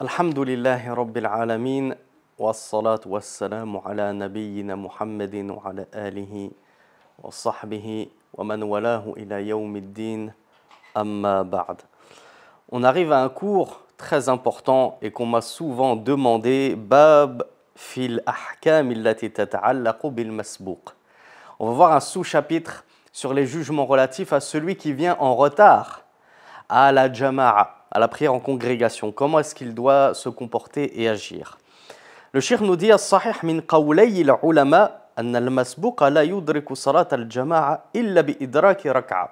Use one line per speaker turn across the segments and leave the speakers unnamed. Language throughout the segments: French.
الحمد لله رب العالمين والصلاة والسلام على نبينا محمد وعلى آله وصحبه ومن والاه إلى يوم الدين أما بعد. On arrive à un cours très important et qu'on m'a souvent demandé, Bab fil ahkam allati tata'allaqu bil masbouq. On va voir un sous-chapitre sur les jugements relatifs à celui qui vient en retard à la jama'a, à la prière en congrégation. Comment est-ce qu'il doit se comporter et agir? Le cheikh nous dit الصحيح من قولي العلماء أن المسبوق لا يدرك صلاة الجماعة إلا بإدراك ركعة.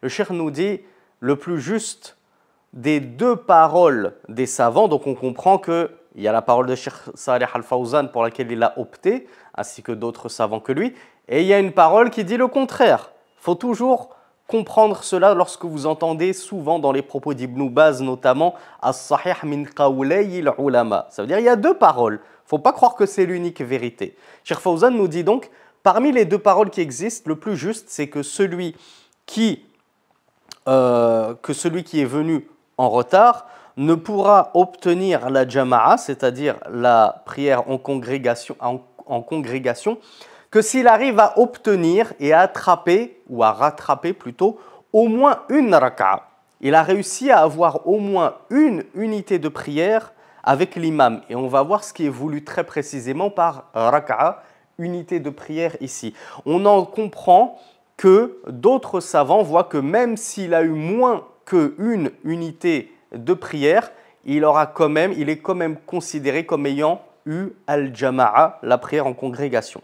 Le cheikh nous dit le plus juste des deux paroles des savants. Donc on comprend qu'il y a la parole de Cheikh Salih Al-Fawzan pour laquelle il a opté, ainsi que d'autres savants que lui, et il y a une parole qui dit le contraire. Il faut toujours comprendre cela lorsque vous entendez souvent dans les propos d'Ibn Baz notamment as-sahih min qawlay al-ulama. Ça veut dire il y a deux paroles. Il ne faut pas croire que c'est l'unique vérité. Cheikh Fawzan nous dit donc parmi les deux paroles qui existent, le plus juste c'est que celui qui est venu en retard ne pourra obtenir la jama'a, c'est-à-dire la prière en congrégation, que s'il arrive à obtenir et à attraper, ou à rattraper plutôt, au moins une raka'a. Il a réussi à avoir au moins une unité de prière avec l'imam. Et on va voir ce qui est voulu très précisément par raka'a, unité de prière ici. On en comprend que d'autres savants voient que même s'il a eu moins qu'une unité de prière, il est quand même considéré comme ayant eu al-jama'a, la prière en congrégation.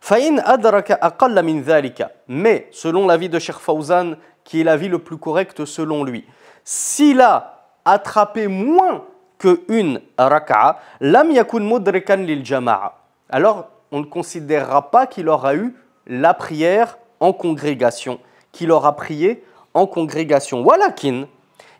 فَإِنْ أَدْرَكَ أَقَلَّ مِنْ ذَلِكَ. Mais, selon l'avis de Cheikh Fawzan, qui est l'avis le plus correct selon lui, s'il a attrapé moins qu'une raka'a, لَمْ يَكُنْ مُدْرِكًا لِلْجَمَاعَ. Alors, on ne considérera pas qu'il aura eu la prière en congrégation, qu'il aura prié en congrégation. وَلَكِنْ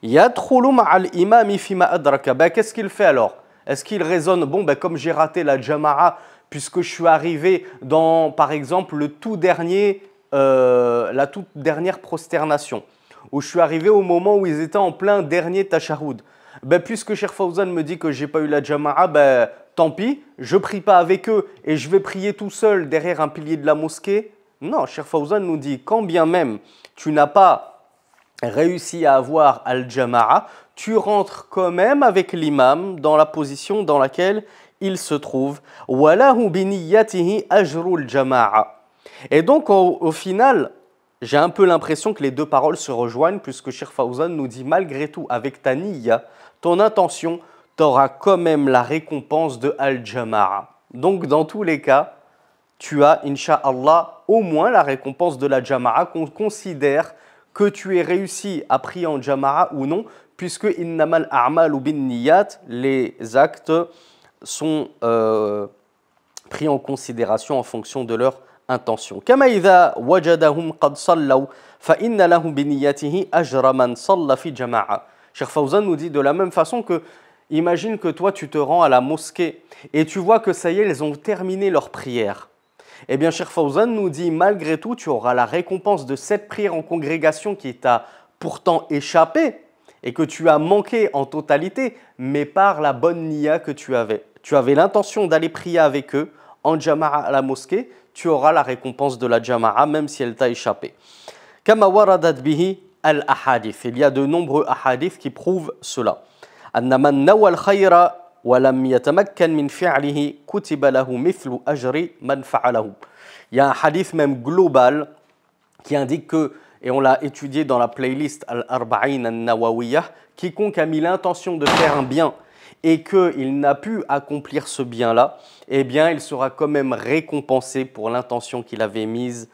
يَدْخُلُ مَعَ الْإِمَامِ فِيمَا أَدْرَكَ. Qu'est-ce qu'il fait alors? Est-ce qu'il raisonne, comme j'ai raté la jama'a, puisque je suis arrivé dans, par exemple, la toute dernière prosternation, où je suis arrivé au moment où ils étaient en plein dernier tashahhud. Puisque Cheikh Fawzan me dit que je n'ai pas eu la jama'a, tant pis, je ne prie pas avec eux et je vais prier tout seul derrière un pilier de la mosquée. Non, Cheikh Fawzan nous dit, quand bien même tu n'as pas réussi à avoir al-jama'a, tu rentres quand même avec l'imam dans la position dans laquelle il se trouve. Et donc au final, j'ai un peu l'impression que les deux paroles se rejoignent, puisque Cheikh Fawzan nous dit malgré tout, avec ta niyya, ton intention, tu auras quand même la récompense de al-jama'a. Donc dans tous les cas, tu as, incha'Allah, au moins la récompense de la jama'a, qu'on considère que tu aies réussi à prier en jama'a ou non, puisque innamal a'malu bin niyat, les actes sont pris en considération en fonction de leur intention. كما إذا وجدهم قد صلوا فإن لهم بنيته أجر من صلى في جماعة. Cheikh Fawzan nous dit de la même façon que, imagine que toi tu te rends à la mosquée et tu vois que ça y est, ils ont terminé leur prière. Eh bien, Cheikh Fawzan nous dit, malgré tout, tu auras la récompense de cette prière en congrégation qui t'a pourtant échappé et que tu as manqué en totalité, mais par la bonne niya que tu avais. Tu avais l'intention d'aller prier avec eux en jama'a à la mosquée, tu auras la récompense de la jama'a même si elle t'a échappé. Kama waradat bihi al-ahadith. Il y a de nombreux ahadiths qui prouvent cela. Anna man nawa al-khayra ولم يتمكن من فعله كتب له مثل أجر من فعله. Il y a un hadith même global qui indique que, et on l'a étudié dans la playlist Al-Arba'in Al-Nawawiyah, quiconque a mis l'intention de faire un bien et qu'il n'a pu accomplir ce bien-là, eh bien il sera quand même récompensé pour l'intention qu'il avait mise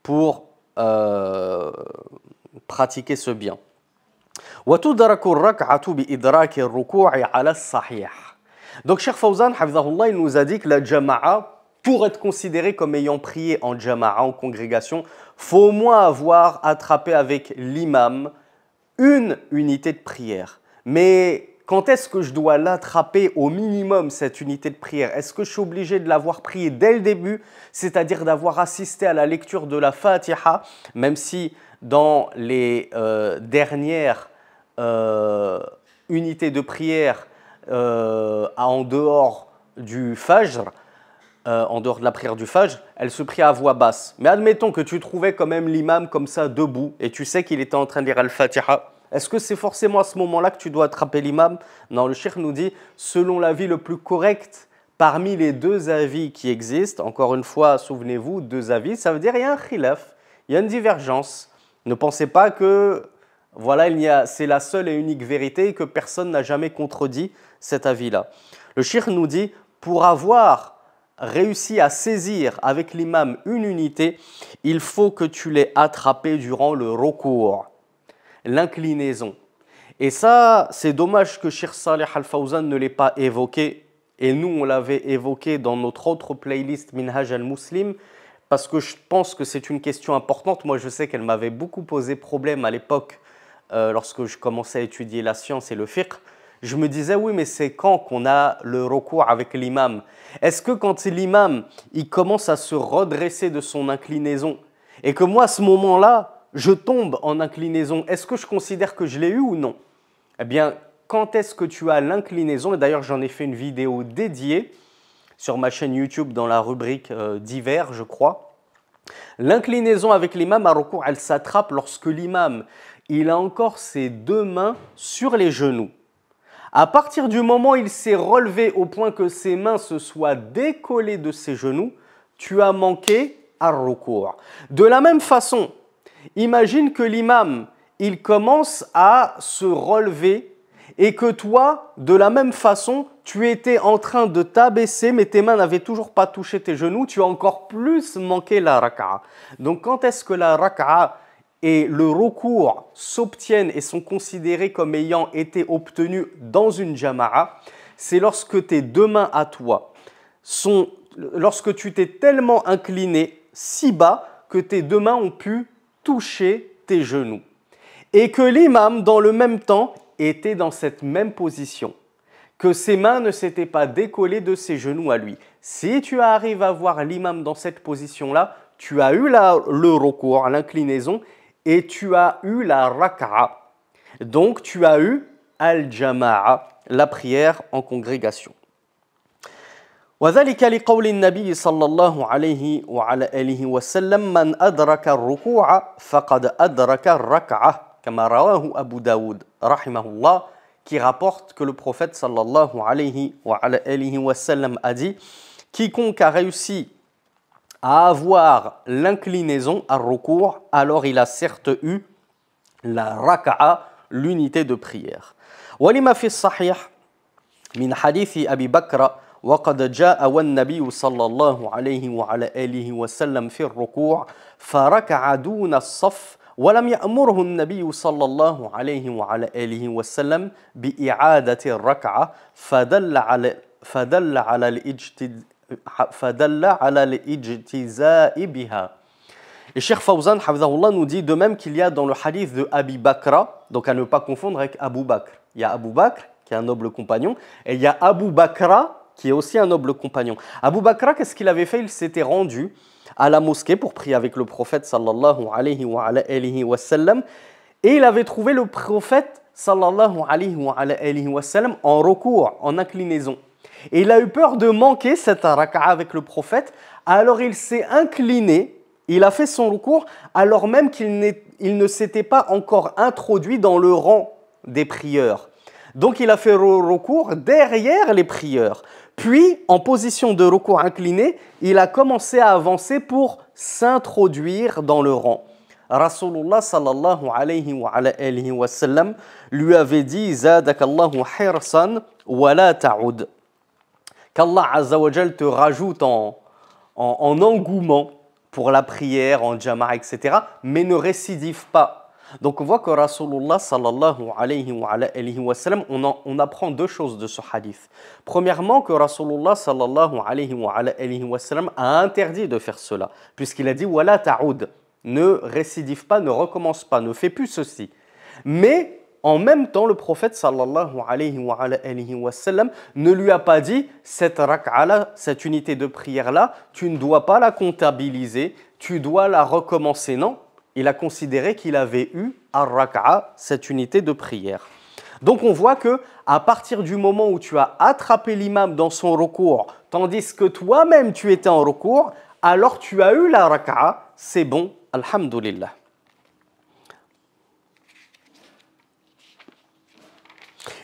pour pratiquer ce bien. وتدرك الركعة بإدراك الركوع على الصحيح. Donc Cheikh Fawzan, hafidhahullah, il nous a dit que la jama'a, pour être considéré comme ayant prié en jama'a, en congrégation, faut au moins avoir attrapé avec l'imam une unité de prière. Mais quand est-ce que je dois l'attraper au minimum, cette unité de prière? Est-ce que je suis obligé de l'avoir prié dès le début, c'est-à-dire d'avoir assisté à la lecture de la Fatiha, même si dans les dernières unités de prière, en dehors du Fajr, en dehors de la prière du Fajr, elle se prie à voix basse. Mais admettons que tu trouvais quand même l'imam comme ça debout et tu sais qu'il était en train de lire Al-Fatiha. Est-ce que c'est forcément à ce moment-là que tu dois attraper l'imam? Non, le cheikh nous dit, selon l'avis le plus correct, parmi les deux avis qui existent, encore une fois, souvenez-vous, deux avis, ça veut dire qu'il y a un khilaf, il y a une divergence. Ne pensez pas que voilà, c'est la seule et unique vérité et que personne n'a jamais contredit cet avis-là. Le cheikh nous dit, pour avoir réussi à saisir avec l'imam une unité, il faut que tu l'aies attrapé durant le recours, l'inclinaison. Et ça, c'est dommage que Cheikh Salih Al-Fawzan ne l'ait pas évoqué. Et nous, on l'avait évoqué dans notre autre playlist Minhaj al-Muslim, parce que je pense que c'est une question importante. Moi, je sais qu'elle m'avait beaucoup posé problème à l'époque, lorsque je commençais à étudier la science et le fiqh. Je me disais, oui, mais c'est quand qu'on a le recours avec l'imam? Est-ce que quand l'imam il commence à se redresser de son inclinaison et que moi, à ce moment-là, je tombe en inclinaison, est-ce que je considère que je l'ai eu ou non? Eh bien, quand est-ce que tu as l'inclinaison? Et d'ailleurs, j'en ai fait une vidéo dédiée sur ma chaîne YouTube dans la rubrique divers, je crois. L'inclinaison avec l'imam à recours, elle s'attrape lorsque l'imam il a encore ses deux mains sur les genoux. À partir du moment où il s'est relevé au point que ses mains se soient décollées de ses genoux, tu as manqué à recours. De la même façon, imagine que l'imam, il commence à se relever et que toi, de la même façon, tu étais en train de t'abaisser, mais tes mains n'avaient toujours pas touché tes genoux, tu as encore plus manqué la raka'a. Donc quand est-ce que la raka'a et le recours s'obtiennent et sont considérés comme ayant été obtenus dans une jama'a? C'est lorsque tes deux mains à toi lorsque tu t'es tellement incliné si bas que tes deux mains ont pu toucher tes genoux. Et que l'imam, dans le même temps, était dans cette même position. Que ses mains ne s'étaient pas décollées de ses genoux à lui. Si tu arrives à voir l'imam dans cette position-là, tu as eu le recours, l'inclinaison, et tu as eu la raka'a. Donc, tu as eu al-jama'a, la prière en congrégation. وذلك لقول النبي صلى الله عليه وعلى آله وسلم من أدرك الركوع فقد أدرك الركعة كما رواه أبو داود رحمه الله, qui rapporte que le prophète sallallahu alayhi wa alayhi wa sallam a dit: quiconque a réussi à avoir l'inclinaison, à recours, alors il a certes eu la raka'a, l'unité de prière. ولما في الصحيح من حديث أبي بكر وقد جاء والنبي صلى الله عليه وعلى آله وسلم في الركوع فركع دون الصف ولم يأمره النبي صلى الله عليه وعلى آله وسلم بإعادة الركعة فدل على الاجتزاء بها. Et Cheikh Fawzan Hafidhahullah nous dit de même qu'il y a dans le hadith de Abi Bakra, donc à ne pas confondre avec Abu Bakr. Il y a Abu Bakr qui est un noble compagnon et il y a Abu Bakra qui est aussi un noble compagnon. Abu Bakra, qu'est-ce qu'il avait fait? Il s'était rendu à la mosquée pour prier avec le prophète sallallahu alayhi wa sallam et il avait trouvé le prophète sallallahu alayhi wa sallam en recours, en inclinaison. Et il a eu peur de manquer cette raka'a avec le prophète, alors il s'est incliné, il a fait son recours, alors même qu'il ne s'était pas encore introduit dans le rang des prieurs. Donc il a fait recours derrière les prieurs. Puis, en position de recours incliné, il a commencé à avancer pour s'introduire dans le rang. Rasulullah sallallahu alayhi wa sallam lui avait dit: Zadakallahu hirsan wa la ta'ud. Qu'Allah Azza wa Jal te rajoute en engouement pour la prière, en jama'a, etc., mais ne récidive pas. Donc on voit que Rasulullah sallallahu alayhi wa sallam, on apprend deux choses de ce hadith. Premièrement, que Rasulullah sallallahu alayhi wa sallam a interdit de faire cela, puisqu'il a dit wala ta'ud, ne récidive pas, ne recommence pas, ne fais plus ceci. Mais en même temps, le prophète sallallahu alayhi wa sallam ne lui a pas dit cette rak'a-là, cette unité de prière-là, tu ne dois pas la comptabiliser, tu dois la recommencer. Non, il a considéré qu'il avait eu ar-rak'a, cette unité de prière. Donc on voit que à partir du moment où tu as attrapé l'imam dans son recours, tandis que toi-même tu étais en recours, alors tu as eu la raka'a, c'est bon, alhamdulillah.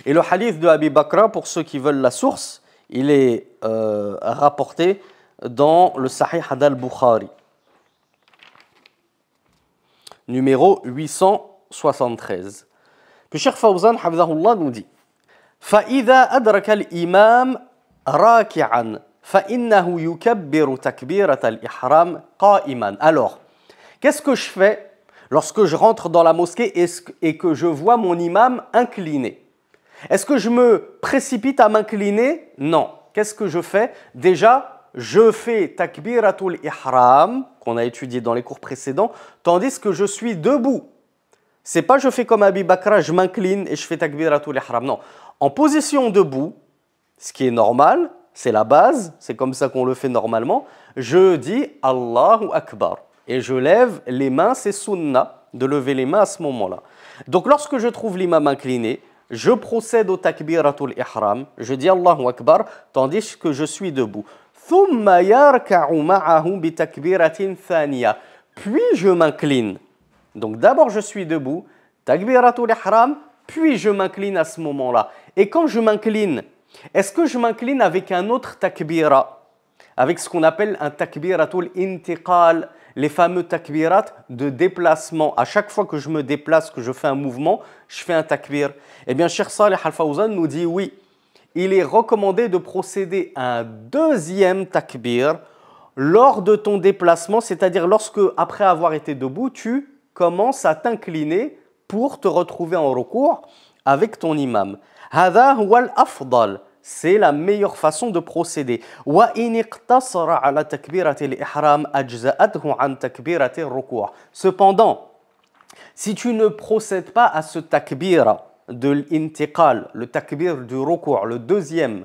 Et le hadith de Abi Bakra, pour ceux qui veulent la source, il est rapporté dans le Sahih al-Bukhari, numéro 873. Que Cheikh Fawzan, hafidhahullah, nous dit فَإِذَا أَدْرَكَ الْإِمَامَ رَاكِعًا فَإِنَّهُ يُكَبِّرُ تَكْبِيرَةَ الْإِحْرَامِ قَائِمًا. Alors, qu'est-ce que je fais lorsque je rentre dans la mosquée et que je vois mon imam incliné? Est-ce que je me précipite à m'incliner? Non. Qu'est-ce que je fais? Déjà, je fais takbiratul ihram, qu'on a étudié dans les cours précédents, tandis que je suis debout. C'est pas je fais comme Abi Bakra, je m'incline et je fais takbiratul ihram. Non. En position debout, ce qui est normal, c'est la base, c'est comme ça qu'on le fait normalement, je dis Allahu Akbar. Et je lève les mains, c'est sunnah de lever les mains à ce moment-là. Donc lorsque je trouve l'imam incliné, je procède au takbiratul ihram, je dis Allahu Akbar, tandis que je suis debout. Thumma yarka'u ma'ahu bi takbiratin thaniya. Puis je m'incline. Donc d'abord je suis debout, takbiratul ihram, puis je m'incline à ce moment-là. Et quand je m'incline, est-ce que je m'incline avec un autre takbira, avec ce qu'on appelle un takbiratul intiqal, les fameux takbirat de déplacement? À chaque fois que je me déplace, que je fais un mouvement, je fais un takbir. Eh bien, Cheikh Saleh Al-Fawzan nous dit oui, il est recommandé de procéder à un deuxième takbir lors de ton déplacement, c'est-à-dire lorsque, après avoir été debout, tu commences à t'incliner pour te retrouver en recours avec ton imam. Hada huwa al-afdal. C'est la meilleure façon de procéder. Cependant, si tu ne procèdes pas à ce takbir de l'intiqal, le takbir du ruku', le deuxième,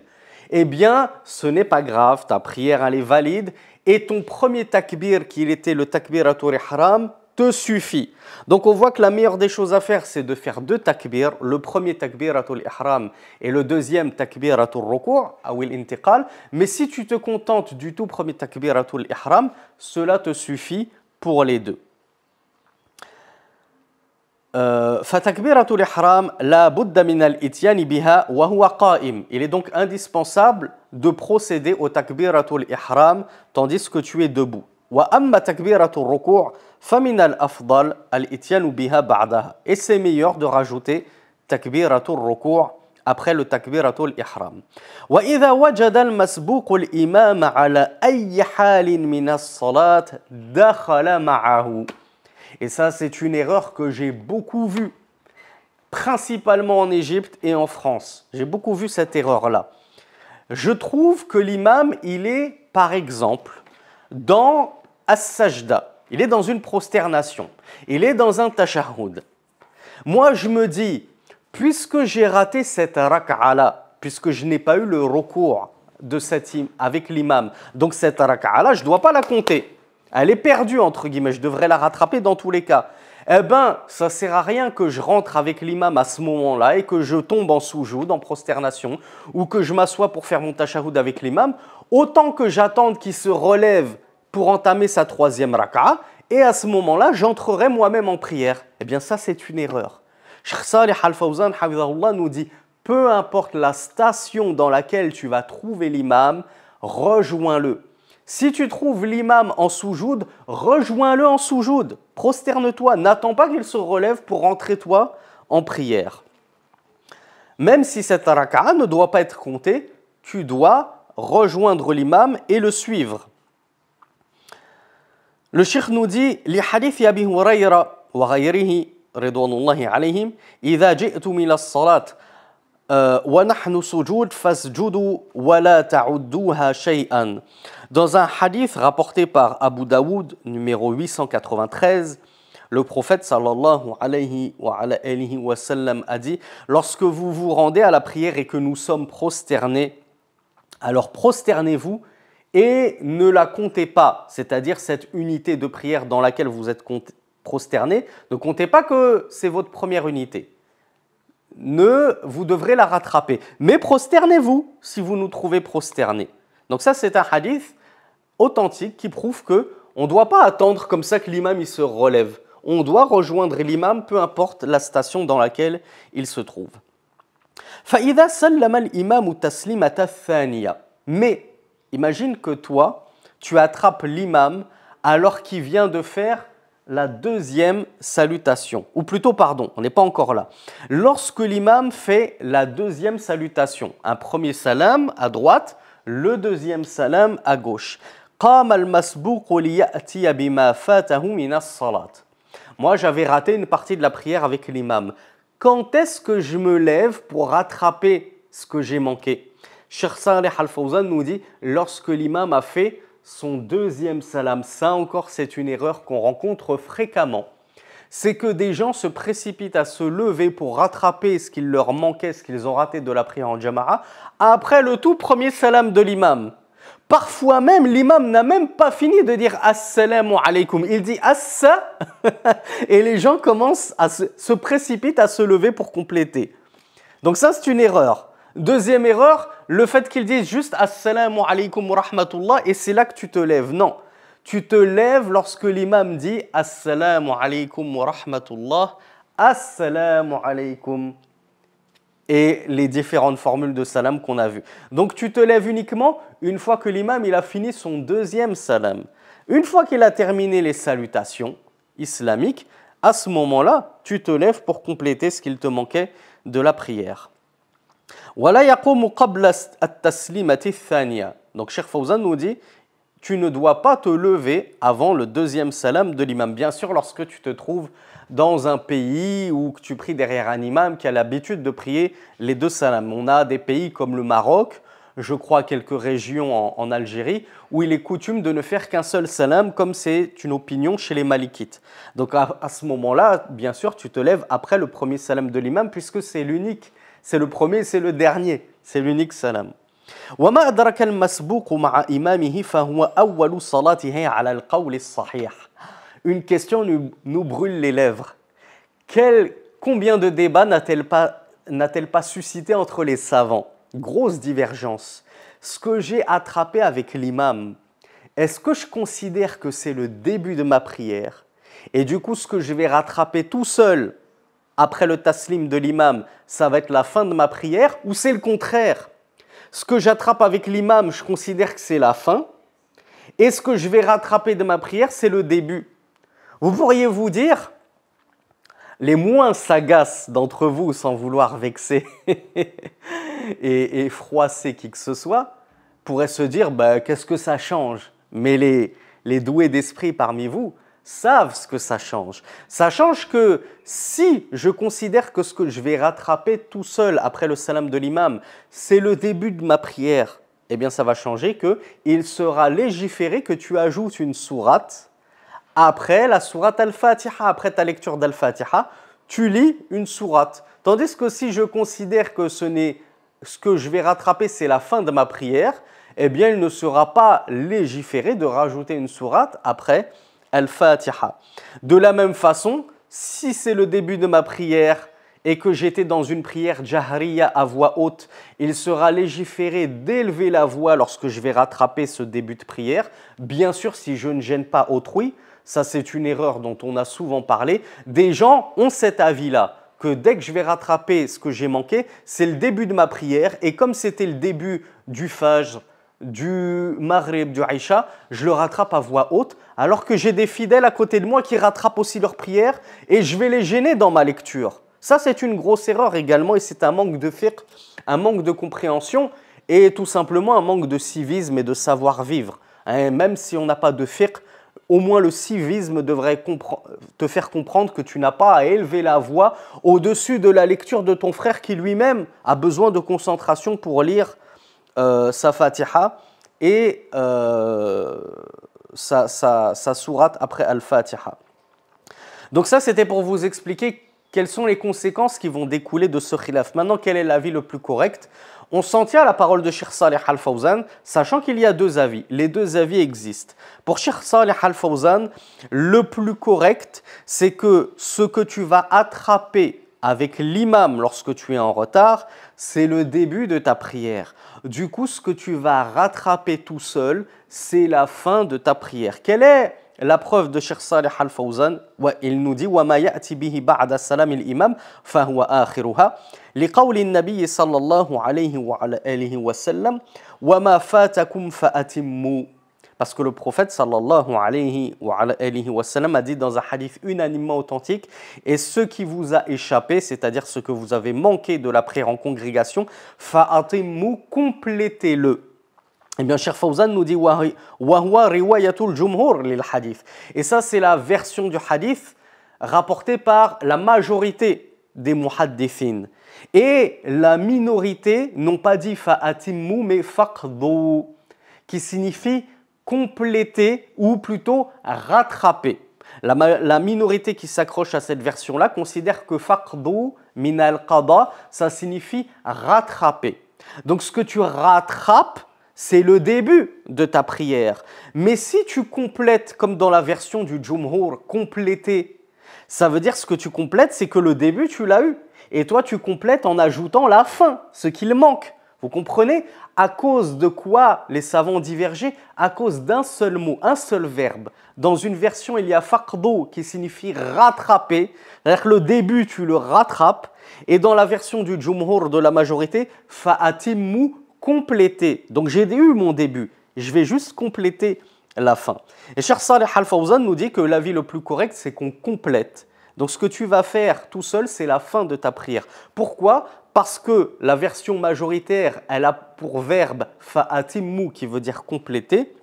eh bien, ce n'est pas grave, ta prière elle est valide et ton premier takbir, qui était le takbiratul ihram, te suffit. Donc on voit que la meilleure des choses à faire, c'est de faire deux takbirs, le premier takbiratul ihram et le deuxième takbiratul ruku' ou l'intiqal. Mais si tu te contentes du tout premier takbiratul ihram, cela te suffit pour les deux. فَتَكْبِيرَةُ الْإِحْرَامِ لَا بُدَّ مِنَ الْإِتْيَانِ بِهَا وَهُوَ قَائِمٌ. Il est donc indispensable de procéder au takbiratul ihram tandis que tu es debout. وَأَمَّا تَكْبِيرَةُ الرُّكُوعِ فَمِنَ الْأَفْضَلِ الْإِتْيَانُ بِهَا بَعْدَهَا. Et c'est meilleur de rajouter takbiratul ruku' après le takbiratul ihram. وَإِذَا وَجَدَ الْمَسْبُوقُ الْإِمَامَ عَلَى أَيِّ حَالٍ مِنَ الصَّلَاةِ دَخَلَ مَعَهُ. Et ça, c'est une erreur que j'ai beaucoup vue, principalement en Égypte et en France. J'ai beaucoup vu cette erreur-là. Je trouve que l'imam, il est, par exemple, dans as-sajda. Il est dans une prosternation. Il est dans un tashahhud. Moi, je me dis, puisque j'ai raté cette raka'a-là, puisque je n'ai pas eu le recours de avec l'imam, donc cette raka'a-là, je ne dois pas la compter. Elle est perdue, entre guillemets, je devrais la rattraper dans tous les cas. Eh bien, ça ne sert à rien que je rentre avec l'imam à ce moment-là et que je tombe en soujoud, en prosternation, ou que je m'assois pour faire mon tashahhud avec l'imam, autant que j'attende qu'il se relève pour entamer sa troisième raka'a, et à ce moment-là, j'entrerai moi-même en prière. Eh bien, ça, c'est une erreur. Cheikh Saleh Al-Fawzan, hafidhahullah, nous dit, peu importe la station dans laquelle tu vas trouver l'imam, rejoins-le. Si tu trouves l'imam en soujoud, rejoins-le en soujoud. Prosterne-toi. N'attends pas qu'il se relève pour rentrer toi en prière. Même si cette raka'a ne doit pas être comptée, tu dois rejoindre l'imam et le suivre. Le cheikh nous dit li hadith Abi Hurayra wa ghayrihi ridwanullahi alayhim idha ji'tum ila as-salat wa nahnu sujud fasjudu wa la ta'udduha shay'an. Dans un hadith rapporté par Abu Daoud, numéro 893, le prophète sallallahu alayhi wa sallam a dit « Lorsque vous vous rendez à la prière et que nous sommes prosternés, alors prosternez-vous et ne la comptez pas. » C'est-à-dire cette unité de prière dans laquelle vous êtes prosterné, ne comptez pas que c'est votre première unité. vous devrez la rattraper. Mais prosternez-vous si vous nous trouvez prosternés. Donc ça, c'est un hadith authentique qui prouve que on ne doit pas attendre comme ça que l'imam il se relève. On doit rejoindre l'imam, peu importe la station dans laquelle il se trouve. فَإِذَا سَلَّمَ الْإِمَامُ تَسْلِيمَةَ الثَّانِيَةَ. Mais imagine que toi, tu attrapes l'imam alors qu'il vient de faire la deuxième salutation. Ou plutôt, pardon, on n'est pas encore là. Lorsque l'imam fait la deuxième salutation, un premier salam à droite, le deuxième salam à gauche. قام المسبوق ليأتي بما فاته من الصلاة. Moi, j'avais raté une partie de la prière avec l'imam. Quand est-ce que je me lève pour rattraper ce que j'ai manqué? Cheikh Saleh Al-Fawzan nous dit lorsque l'imam a fait son deuxième salam. Ça encore, c'est une erreur qu'on rencontre fréquemment. C'est que des gens se précipitent à se lever pour rattraper ce qu'il leur manquait, ce qu'ils ont raté de la prière en jama'a, après le tout premier salam de l'imam. Parfois même, l'imam n'a même pas fini de dire « Assalamu alaykum ». Il dit « Assa » et les gens commencent à se précipitent à se lever pour compléter. Donc ça, c'est une erreur. Deuxième erreur, le fait qu'ils disent juste « Assalamu alaykum wa rahmatullah » et c'est là que tu te lèves. Non, tu te lèves lorsque l'imam dit « Assalamu alaykum wa rahmatullah »,« Assalamu alaykum » et les différentes formules de salam qu'on a vues. Donc tu te lèves uniquement une fois que l'imam il a fini son deuxième salam. Une fois qu'il a terminé les salutations islamiques, à ce moment-là, tu te lèves pour compléter ce qu'il te manquait de la prière. وَلَا يَقُومُ قَبْلَ التَّسْلِيمَةِ الثَّانِيَةِ. Donc Cheikh Fawzan nous dit, tu ne dois pas te lever avant le deuxième salam de l'imam. Bien sûr, lorsque tu te trouves dans un pays où tu pries derrière un imam qui a l'habitude de prier les deux salams. On a des pays comme le Maroc, je crois quelques régions en Algérie, où il est coutume de ne faire qu'un seul salam, comme c'est une opinion chez les Malikites. Donc à ce moment-là, bien sûr, tu te lèves après le premier salam de l'imam, puisque c'est l'unique, c'est le premier, c'est le dernier, c'est l'unique salam. وما أدرك المسبوق مع إمامه فهو أول صلاته على القول الصحيح. Une question nous brûle les lèvres. Combien de débats n'a-t-elle pas suscité entre les savants? Grosse divergence. Ce que j'ai attrapé avec l'imam, est-ce que je considère que c'est le début de ma prière? Et du coup, ce que je vais rattraper tout seul après le taslim de l'imam, ça va être la fin de ma prière? Ou c'est le contraire? Ce que j'attrape avec l'imam, je considère que c'est la fin. Et ce que je vais rattraper de ma prière, c'est le début. Vous pourriez vous dire, les moins sagaces d'entre vous, sans vouloir vexer et froisser qui que ce soit, pourraient se dire, qu'est-ce que ça change? Mais les doués d'esprit parmi vous savent ce que ça change. Ça change que si je considère que ce que je vais rattraper tout seul après le salam de l'imam, c'est le début de ma prière, eh bien ça va changer qu'il sera légiféré que tu ajoutes une sourate après la sourate Al-Fatiha, après ta lecture d'Al-Fatiha, tu lis une sourate. Tandis que si je considère que ce que je vais rattraper, c'est la fin de ma prière, eh bien il ne sera pas légiféré de rajouter une sourate après Al-Fatiha. De la même façon, si c'est le début de ma prière et que j'étais dans une prière jahriya à voix haute, il sera légiféré d'élever la voix lorsque je vais rattraper ce début de prière. Bien sûr, si je ne gêne pas autrui, ça c'est une erreur dont on a souvent parlé. Des gens ont cet avis-là, que dès que je vais rattraper ce que j'ai manqué, c'est le début de ma prière. Et comme c'était le début du Fajr, du Maghrib, du Aïcha, je le rattrape à voix haute, alors que j'ai des fidèles à côté de moi qui rattrapent aussi leur prière et je vais les gêner dans ma lecture. Ça, c'est une grosse erreur également et c'est un manque de fiqh, un manque de compréhension et tout simplement un manque de civisme et de savoir-vivre. Même si on n'a pas de fiqh, au moins le civisme devrait te faire comprendre que tu n'as pas à élever la voix au-dessus de la lecture de ton frère qui lui-même a besoin de concentration pour lire sa Fatiha et sa sourate après Al-Fatiha. Donc ça, c'était pour vous expliquer quelles sont les conséquences qui vont découler de ce khilaf. Maintenant, quel est l'avis le plus correct? On s'en tient à la parole de Cheikh Saleh Al-Fawzan, sachant qu'il y a deux avis. Les deux avis existent. Pour Cheikh Saleh Al-Fawzan, le plus correct, c'est que ce que tu vas attraper avec l'imam lorsque tu es en retard, c'est le début de ta prière. Du coup, ce que tu vas rattraper tout seul, c'est la fin de ta prière. Quelle est la preuve de Cheikh Salih Al-Fawzan? Il nous dit وَمَا يَأْتِ بِهِ بَعْدَ السَّلَامِ الْإِمَامِ فَهُوَ آخِرُهَا لِقَوْلِ النَّبِيِّ صلى الله عليه وعلى آله وسلم وَمَا فَاتَكُمْ فَأَتِمُّوا. Parce que le prophète sallallahu alayhi wa sallam a dit dans un hadith unanimement authentique, et ce qui vous a échappé, c'est-à-dire ce que vous avez manqué de la prière en congrégation, fa'atimmu, complétez-le. Eh bien, Cheikh Fawzan nous dit wa huwa riwayatul jumhur lil hadith. Et ça, c'est la version du hadith rapportée par la majorité des muhaddithin. Et la minorité n'ont pas dit fa'atimmu, mais faqdu, qui signifie compléter ou plutôt rattraper. La minorité qui s'accroche à cette version-là considère que faqdu min al-qada, ça signifie rattraper. Donc ce que tu rattrapes, c'est le début de ta prière. Mais si tu complètes, comme dans la version du Jumhur, compléter, ça veut dire ce que tu complètes, c'est que le début, tu l'as eu. Et toi, tu complètes en ajoutant la fin, ce qu'il manque. Vous comprenez? À cause de quoi les savants divergeaient? À cause d'un seul mot, un seul verbe. Dans une version, il y a faqdu qui signifie rattraper. C'est-à-dire que le début, tu le rattrapes. Et dans la version du Jumhur de la majorité, fa'atimmu, compléter. Donc j'ai eu mon début. Je vais juste compléter la fin. Et Cheikh Salih Al-Fawzan nous dit que l'avis le plus correct, c'est qu'on complète. Donc ce que tu vas faire tout seul, c'est la fin de ta prière. Pourquoi? Parce que la version majoritaire, elle a pour verbe fa'atimmu qui veut dire compléter.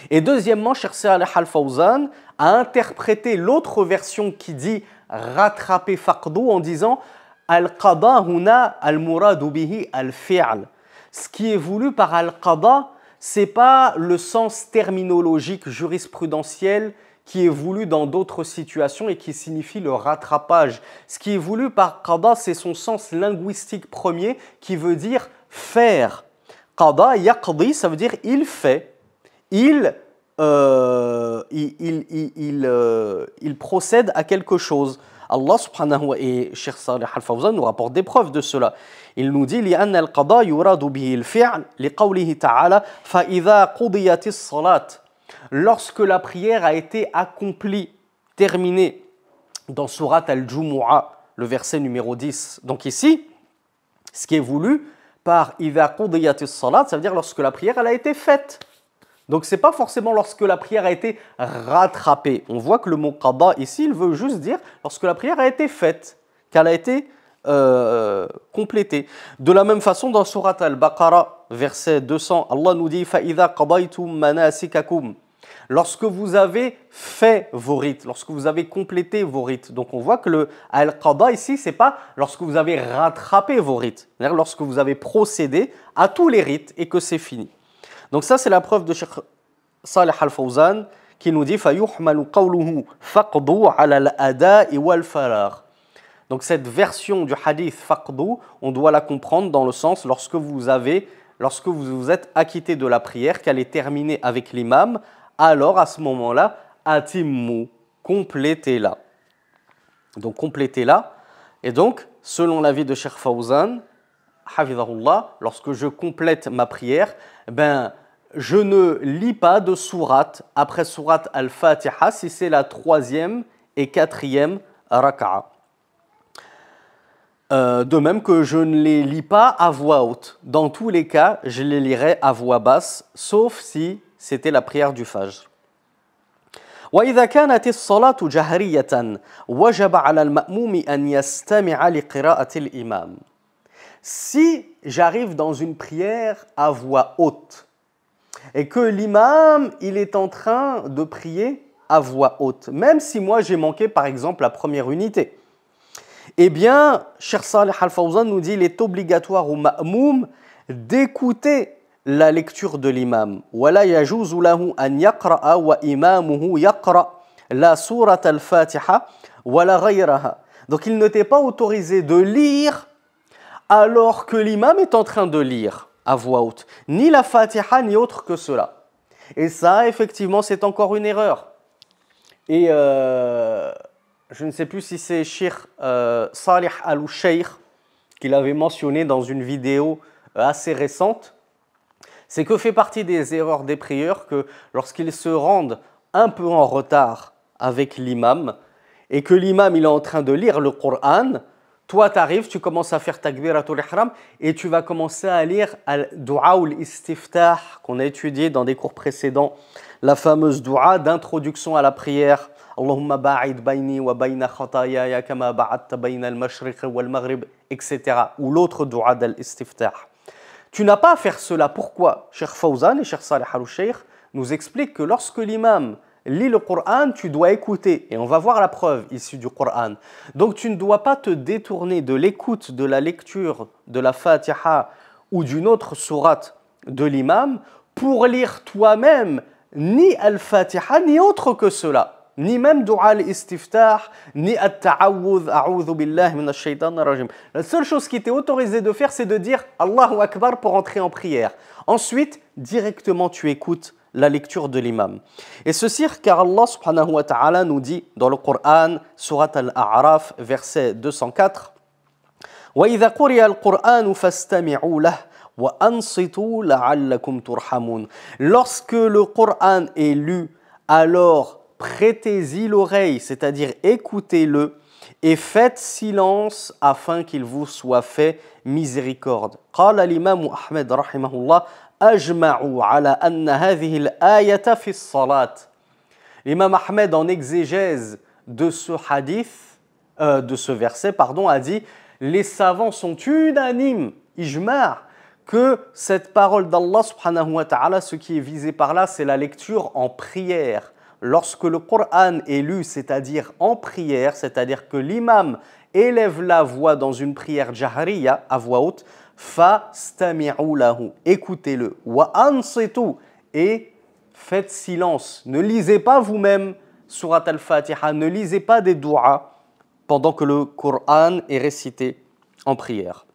Et deuxièmement, Cheikh Salih Al-Fawzan a interprété l'autre version qui dit rattraper faqdu en disant al-qada huna al-muradu bihi al-fi'l. Ce qui est voulu par al-qada, ce n'est pas le sens terminologique jurisprudentiel qui est voulu dans d'autres situations et qui signifie le rattrapage. Ce qui est voulu par qada, c'est son sens linguistique premier qui veut dire faire. Qada, yaqdi, ça veut dire il fait. Il procède à quelque chose. Allah subhanahu wa ta'ala et Cheikh Salih Al-Fawzan nous rapportent des preuves de cela. Il nous dit لأن القضاء يراد به الفعل لقوله تعالى فإذا قضيت الصلاة. Lorsque la prière a été accomplie, terminée, dans Surat Al-Jumu'ah, le verset numéro 10. Donc ici, ce qui est voulu par إذا قضيت الصلاة, ça veut dire lorsque la prière elle a été faite. Donc ce n'est pas forcément lorsque la prière a été rattrapée. On voit que le mot qada ici, il veut juste dire lorsque la prière a été faite, qu'elle a été complétée. De la même façon, dans Surat Al-Baqarah, verset 200, Allah nous dit فَإِذَا قَضَيْتُم مَنَاسِكَكُمْ. Lorsque vous avez fait vos rites, lorsque vous avez complété vos rites. Donc on voit que le al-qada ici, ce n'est pas lorsque vous avez rattrapé vos rites, c'est-à-dire lorsque vous avez procédé à tous les rites et que c'est fini. Donc ça, c'est la preuve de Cheikh Salih Al-Fawzan qui nous dit فَيُحْمَلُ قَوْلُهُ فَقْضُ عَلَى الْأَدَاءِ وَالْفَرَاغِ. Donc cette version du hadith faqdu, on doit la comprendre dans le sens lorsque vous vous êtes acquitté de la prière, qu'elle est terminée avec l'imam, alors à ce moment-là, atimmu, complétez-la. Donc complétez-la. Et donc, selon l'avis de Cheikh Fawzan, hafidhahullah, lorsque je complète ma prière, je ne lis pas de sourate après sourate al-Fatiha si c'est la 3e et 4e raka'a. De même que je ne les lis pas à voix haute. Dans tous les cas, je les lirai à voix basse, sauf si c'était la prière du Fajr. وإذا كانت الصلاة جهرية وجب على المأموم أن يستمع لقراءة الإمام. Si j'arrive dans une prière à voix haute et que l'imam il est en train de prier à voix haute, même si moi j'ai manqué par exemple la première unité, eh bien, Cheikh Salih Al-Fawzan nous dit qu'il est obligatoire au ma'moum d'écouter la lecture de l'imam. وَلَا يَجُوزُ لَهُ أَنْ يَقْرَأَ وَإِمَامُهُ يَقْرَأ لَا سُورَةَ الْفَاتِحَةِ وَلَا غَيْرَهَا. Donc il ne t'est pas autorisé de lire alors que l'imam est en train de lire à voix haute, ni la Fatiha ni autre que cela. Et ça, effectivement, c'est encore une erreur. Et je ne sais plus si c'est Cheikh Salih Al-Sheikh qui l'avait mentionné dans une vidéo assez récente, c'est que fait partie des erreurs des prieurs que lorsqu'ils se rendent un peu en retard avec l'imam et que l'imam il est en train de lire le Coran, toi tu arrives, tu commences à faire takbiratul ihram et tu vas commencer à lire al-du'a ou l'istiftah qu'on a étudié dans des cours précédents, la fameuse du'a d'introduction à la prière. Allahumma ba'id bayni wa bayna khatayaya kama ba'adta bayna al-mashriq wal maghrib, etc. Ou l'autre du'a d'al-istiftah. Tu n'as pas à faire cela. Pourquoi? Cheikh Fawzan et Cheikh Salih Al-Sheikh nous expliquent que lorsque l'imam lit le Coran, tu dois écouter. Et on va voir la preuve issue du Coran. Donc tu ne dois pas te détourner de l'écoute de la lecture de la Fatiha ou d'une autre sourate de l'imam pour lire toi-même ni Al-Fatiha ni autre que cela. Ni même dua al-istiftah, ni at-ta'awudh, a'udhu billahi minash shaitanir rajim. La seule chose qui était autorisée de faire, c'est de dire Allahu Akbar pour entrer en prière. Ensuite, directement tu écoutes la lecture de l'imam. Et ceci car Allah subhanahu wa ta'ala nous dit dans le Coran, surat Al-A'raf, verset 204, وَإِذَا قُرِئَ الْقُرْآنُ فَاسْتَمِعُوا لَهُ وَأَنصِتُوا لَعَلَّكُمْ تُرْحَمُونَ. Lorsque le Coran est lu, alors prêtez-y l'oreille, c'est-à-dire écoutez-le et faites silence afin qu'il vous soit fait miséricorde. قال الإمام أحمد رحمه الله أجمعوا على أن هذه الآية في الصلاة. L'imam Ahmed en exégèse de ce hadith, de ce verset, a dit les savants sont unanimes, ijma', que cette parole d'Allah subhanahu wa ta'ala, ce qui est visé par là, c'est la lecture en prière. Lorsque le Coran est lu, c'est-à-dire en prière, c'est-à-dire que l'imam élève la voix dans une prière jahriya, à voix haute, fastami'u lahu, écoutez-le, wa ansitu, et faites silence. Ne lisez pas vous-même surat al-Fatiha, ne lisez pas des du'as pendant que le Coran est récité en prière.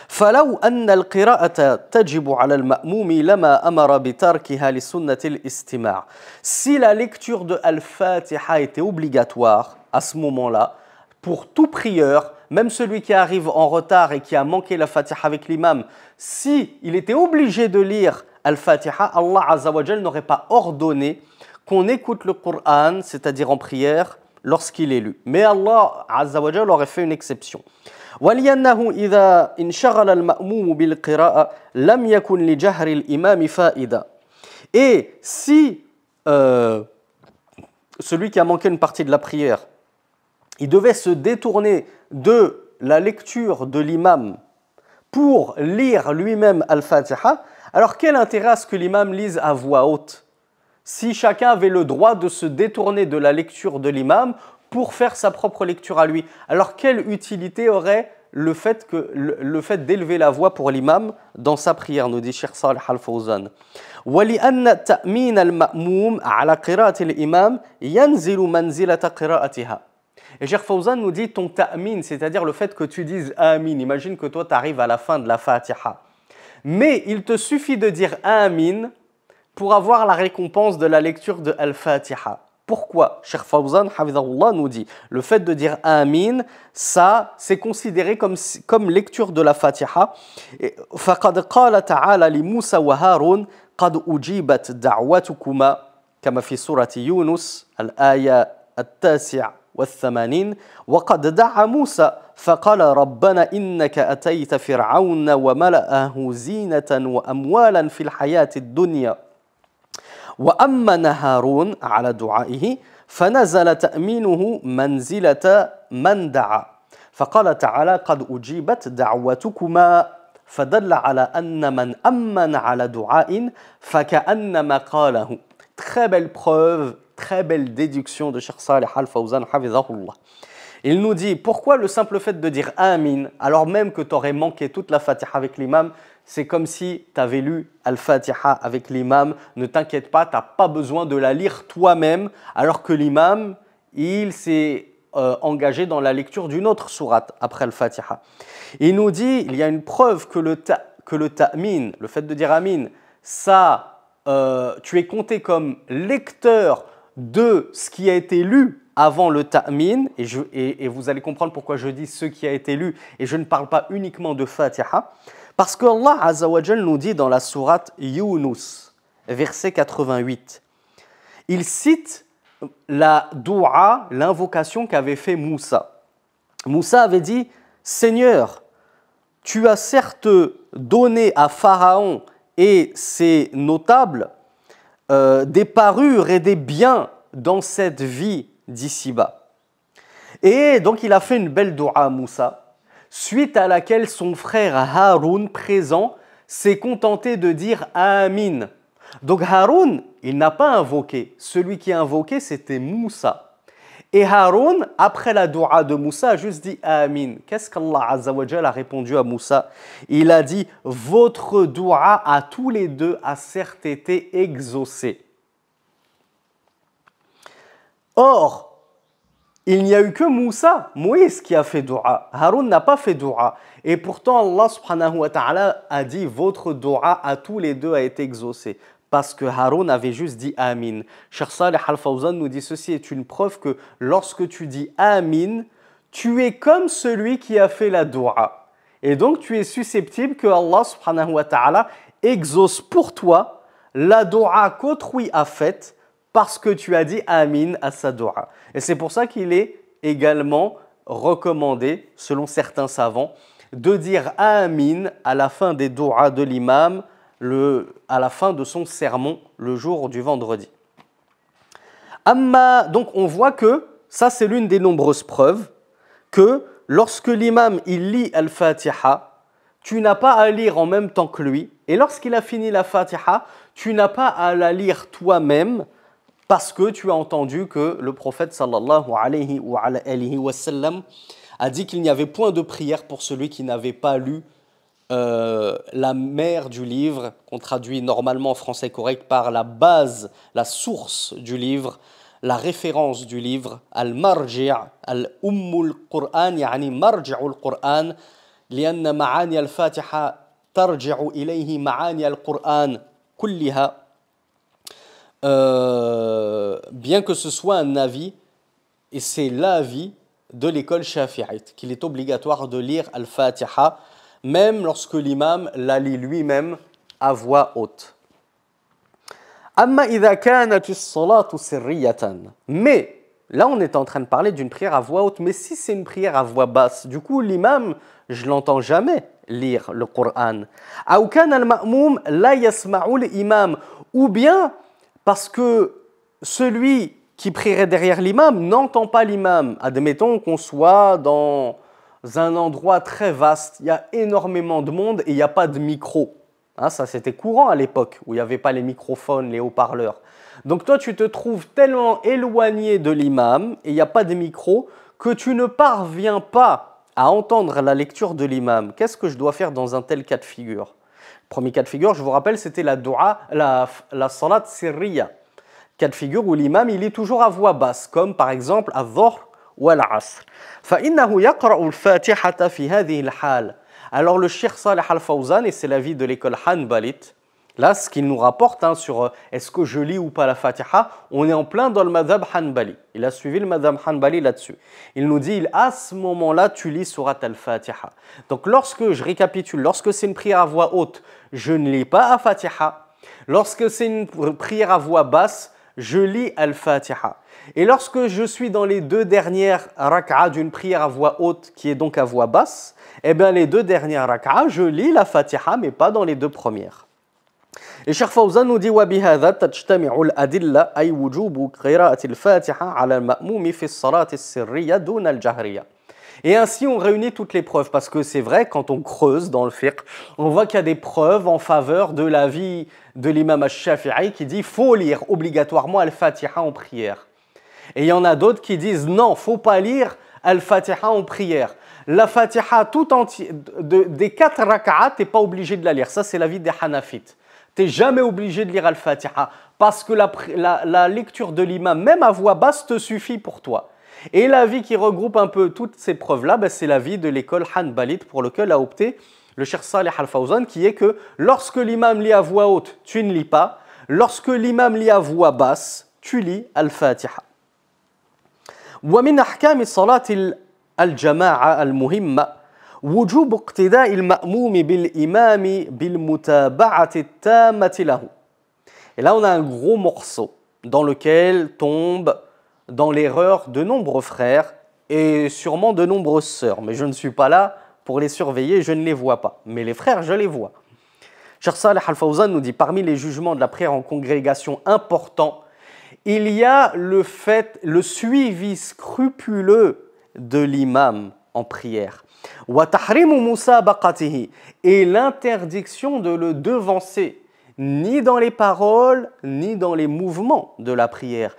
فلو أن القراءة تجب على المأموم لما أمر بتركها لسنة الاستماع. Si la lecture de Al-Fatiha était obligatoire à ce moment-là, pour tout prieur, même celui qui arrive en retard et qui a manqué la Fatiha avec l'imam, si il était obligé de lire Al-Fatiha, Allah Azza wa Jal n'aurait pas ordonné qu'on écoute le Coran, c'est-à-dire en prière, lorsqu'il est lu. Mais Allah Azza wa Jal aurait fait une exception. ولأنه إذا انشغل المأموم بالقراءة لم يكن لجهر الإمام فائدة. Et si celui qui a manqué une partie de la prière, il devait se détourner de la lecture de l'imam pour lire lui-même Al-Fatiha, alors quel intérêt à ce que l'imam lise à voix haute? Si chacun avait le droit de se détourner de la lecture de l'imam pour faire sa propre lecture à lui, alors quelle utilité aurait le fait d'élever la voix pour l'imam dans sa prière, nous dit Cheikh Salih Al-Fawzan. وَلِأَنَّ تَأْمِينَ الْمَأْمُومِ عَلَى قِرَاءَةِ الْإِمَامِ يَنْزِلُ مَنْزِلَةَ قِرَاءَتِهَا. Et Cheikh Fawzan nous dit ton ta'min, c'est-à-dire le fait que tu dises amin. Imagine que toi tu arrives à la fin de la Fatiha. Mais il te suffit de dire amin pour avoir la récompense de la lecture de Al-Fatiha. Pourquoi? Cheikh Fawzan Hafidhahullah nous dit le fait de dire amin, ça c'est considéré comme lecture de la Fatiha. فقد قال تعالى لموسى وهارون قد أجيبت دعوتكما كما في سورة يونس الآية 89 وقد دعا موسى فقال ربنا إنك أتيت فرعون وملأه زينة وأموالا في الحياة الدنيا وأمن هارون على دعائه فنزل تأمينه منزلة من دعا فقال تعالى قد أجيبت دعوتكما فدل على أن من أمن على دعاء فكأنما قاله. Très belle preuve, très belle déduction de Cheikh Salih Al-Fawzan Hafidhahullah. Il nous dit pourquoi le simple fait de dire amin alors même que tu aurais manqué toute la Fatiha avec l'imam, c'est comme si tu avais lu Al-Fatiha avec l'imam. Ne t'inquiète pas, tu n'as pas besoin de la lire toi-même, alors que l'imam, il s'est engagé dans la lecture d'une autre sourate après Al-Fatiha. Il nous dit, il y a une preuve que le ta'min, le fait de dire amin, ça, tu es compté comme lecteur de ce qui a été lu avant le ta'min, et vous allez comprendre pourquoi je dis ce qui a été lu, et je ne parle pas uniquement de Fatiha, parce que Allah Azza wa Jal nous dit dans la sourate Yunus, verset 88, il cite la dua, l'invocation qu'avait fait Moussa. Moussa avait dit « Seigneur, tu as certes donné à Pharaon et ses notables des parures et des biens dans cette vie d'ici-bas. » Et donc il a fait une belle dua à Moussa, suite à laquelle son frère Haroun, présent, s'est contenté de dire « Amin ». Donc Haroun, il n'a pas invoqué. Celui qui a invoqué, c'était Moussa. Et Haroun, après la dua de Moussa, a juste dit Amin. Qu'est-ce qu'Allah Azza wa Jal a répondu à Moussa? Il a dit votre dua à tous les deux a certes été exaucée. Or, il n'y a eu que Moussa, Moïse, qui a fait dua. Haroun n'a pas fait dua. Et pourtant, Allah subhanahu wa ta'ala a dit votre dua à tous les deux a été exaucée. Parce que Haroun avait juste dit Amin. Cheikh Saleh Al-Fawzan nous dit ceci est une preuve que lorsque tu dis Amin, tu es comme celui qui a fait la dua. Et donc tu es susceptible que Allah subhanahu wa ta'ala exauce pour toi la dua qu'autrui a faite parce que tu as dit Amin à sa dua. Et c'est pour ça qu'il est également recommandé, selon certains savants, de dire Amin à la fin des duas de l'imam, à la fin de son sermon le jour du vendredi. Donc on voit que ça c'est l'une des nombreuses preuves que lorsque l'imam il lit Al-Fatiha, tu n'as pas à lire en même temps que lui, et lorsqu'il a fini la Fatiha, tu n'as pas à la lire toi-même parce que tu as entendu que le prophète sallallahu alayhi wa sallam a dit qu'il n'y avait point de prière pour celui qui n'avait pas lu la mère du livre, qu'on traduit normalement en français correct par la base, la source du livre, la référence du livre, al-marji' al-ummul Qur'an, yani marji'ul Qur'an, لأن معاني الفاتحة ترجع إليه معاني القرآن كلها. Bien que ce soit un avis, et c'est l'avis de l'école shafi'ite, qu'il est obligatoire de lire al-Fatiha, même lorsque l'imam la lit lui-même à voix haute. Mais, là on est en train de parler d'une prière à voix haute, mais si c'est une prière à voix basse, du coup l'imam, je ne l'entends jamais lire le Coran. Ou bien parce que celui qui prierait derrière l'imam n'entend pas l'imam. Admettons qu'on soit dans un endroit très vaste, il y a énormément de monde et il n'y a pas de micro. Hein, ça c'était courant à l'époque où il n'y avait pas les microphones, les haut-parleurs. Donc toi tu te trouves tellement éloigné de l'imam et il n'y a pas de micro que tu ne parviens pas à entendre la lecture de l'imam. Qu'est-ce que je dois faire dans un tel cas de figure? Premier cas de figure, je vous rappelle, c'était la dua, la salat sirriya. Cas de figure où l'imam il est toujours à voix basse, comme par exemple à Dhuhr ou à l'Asr. فإنه يقرأ الفاتحة في هذه الحال. Alors le Cheikh Saleh Al-Fawzan, et c'est l'avis de l'école Hanbalite, là ce qu'il nous rapporte sur est-ce que je lis ou pas la Fatiha, on est en plein dans le madhab Hanbali. Il a suivi le madhab Hanbali là-dessus. Il nous dit, à ce moment-là, tu lis surat Al-Fatiha. Donc lorsque, je récapitule, lorsque c'est une prière à voix haute, je ne lis pas la Fatiha. Lorsque c'est une prière à voix basse, je lis Al-Fatiha. Et lorsque je suis dans les deux dernières rak'a d'une prière à voix haute, qui est donc à voix basse, eh bien les deux dernières rak'a, je lis la Fatiha, mais pas dans les deux premières. Et Cheikh Fawzan nous dit وَبِهَذَا تَجْتَمِعُ الْأَدِلَّةِ أي وجوب قراءة الفاتحة على المأموم في الصلاة السرية دون الجهرية. Et ainsi on réunit toutes les preuves, parce que c'est vrai, quand on creuse dans le fiqh, on voit qu'il y a des preuves en faveur de l'avis de l'imam al-Shafi'i qui dit qu'il faut lire obligatoirement Al-Fatiha en prière. Et il y en a d'autres qui disent non, il ne faut pas lire Al-Fatiha en prière. La Fatiha tout entière, des 4 rak'at, tu n'es pas obligé de la lire. Ça, c'est l'avis des Hanafites. Tu n'es jamais obligé de lire Al-Fatiha parce que la lecture de l'imam, même à voix basse, te suffit pour toi. Et l'avis qui regroupe un peu toutes ces preuves-là, ben, c'est l'avis de l'école Hanbalite pour lequel a opté le Cheikh Saleh Al-Fawzan, qui est que lorsque l'imam lit à voix haute, tu ne lis pas. Lorsque l'imam lit à voix basse, tu lis Al-Fatiha. ومن أحكام الصلاة الجماعة المهمة وجوب اقتداء المأموم بالإمام بالمتابعة التامة له. Et là, on a un gros morceau dans lequel tombent dans l'erreur de nombreux frères et sûrement de nombreuses sœurs. Mais je ne suis pas là pour les surveiller, je ne les vois pas. Mais les frères, je les vois. Cheikh Saleh Al-Fawzan nous dit, parmi les jugements de la prière en congrégation importants, il y a le suivi scrupuleux de l'imam en prière. Et l'interdiction de le devancer, ni dans les paroles, ni dans les mouvements de la prière.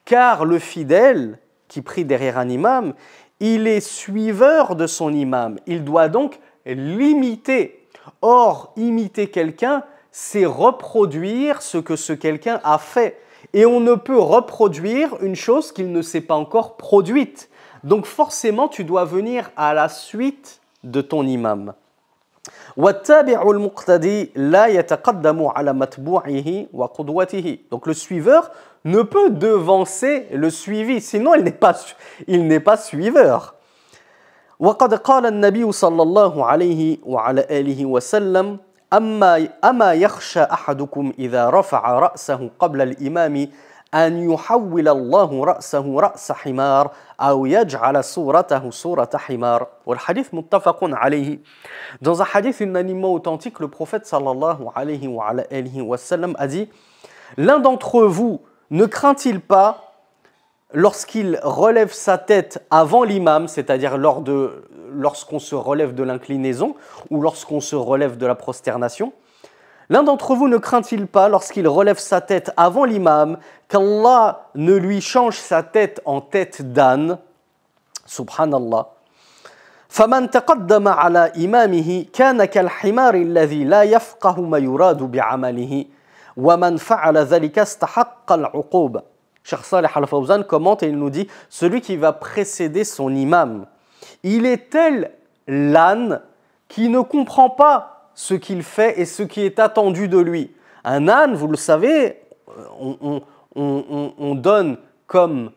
Car le fidèle qui prie derrière un imam, il est suiveur de son imam. Il doit donc l'imiter. Or, imiter quelqu'un, c'est reproduire ce que ce quelqu'un a fait. Et on ne peut reproduire une chose qu'il ne s'est pas encore produite. Donc forcément, tu dois venir à la suite de ton imam. Donc le suiveur ne peut devancer le suivi, sinon il n'est pas suiveur. وقد قال النبي صلى الله عليه وعلى آله وسلم أما يخشى أحدكم إذا رفع رأسه قبل الإمام أن يحول الله رأسه رأس حمار أو يجعل صورته صورة حمار. والحديث متفق عليه. Dans un hadith unanimement authentique, le prophète sallallahu alayhi wa sallam a dit: l'un d'entre vous ne craint-il pas lorsqu'il relève sa tête avant l'imam, c'est-à-dire lorsqu'on se relève de l'inclinaison ou lorsqu'on se relève de la prosternation, l'un d'entre vous ne craint-il pas lorsqu'il relève sa tête avant l'imam qu'Allah ne lui change sa tête en tête d'âne? Subhanallah. فَمَنْ تَقَدَّمَ عَلَى إِمَامِهِ كَانَ كَالْحِمَارِ الَّذِي لَا يَفْقَهُ مَا يُرَادُ بِعَمَلِهِ وَمَنْ فَعَلَ ذَلِكَ اسْتَحَقَّ الْعُقُوبَةَ. Cheikh Saleh Al-Fawzan commente et il nous dit, celui qui va précéder son imam, il est tel l'âne qui ne comprend pas ce qu'il fait et ce qui est attendu de lui. Un âne, vous le savez, on donne comme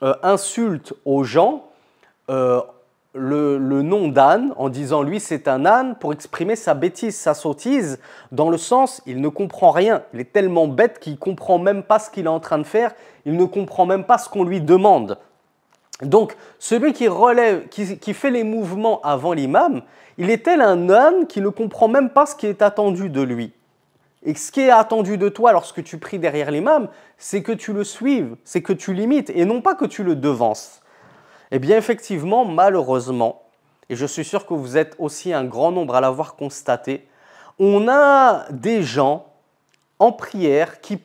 insulte aux gens le nom d'âne en disant lui c'est un âne pour exprimer sa bêtise, sa sottise, dans le sens il ne comprend rien, il est tellement bête qu'il ne comprend même pas ce qu'il est en train de faire, il ne comprend même pas ce qu'on lui demande. Donc celui qui relève, qui fait les mouvements avant l'imam, il est tel un âne qui ne comprend même pas ce qui est attendu de lui. Et ce qui est attendu de toi lorsque tu pries derrière l'imam, c'est que tu le suives, c'est que tu l'imites et non pas que tu le devances. Eh bien, effectivement, malheureusement, et je suis sûr que vous êtes aussi un grand nombre à l'avoir constaté, on a des gens en prière qui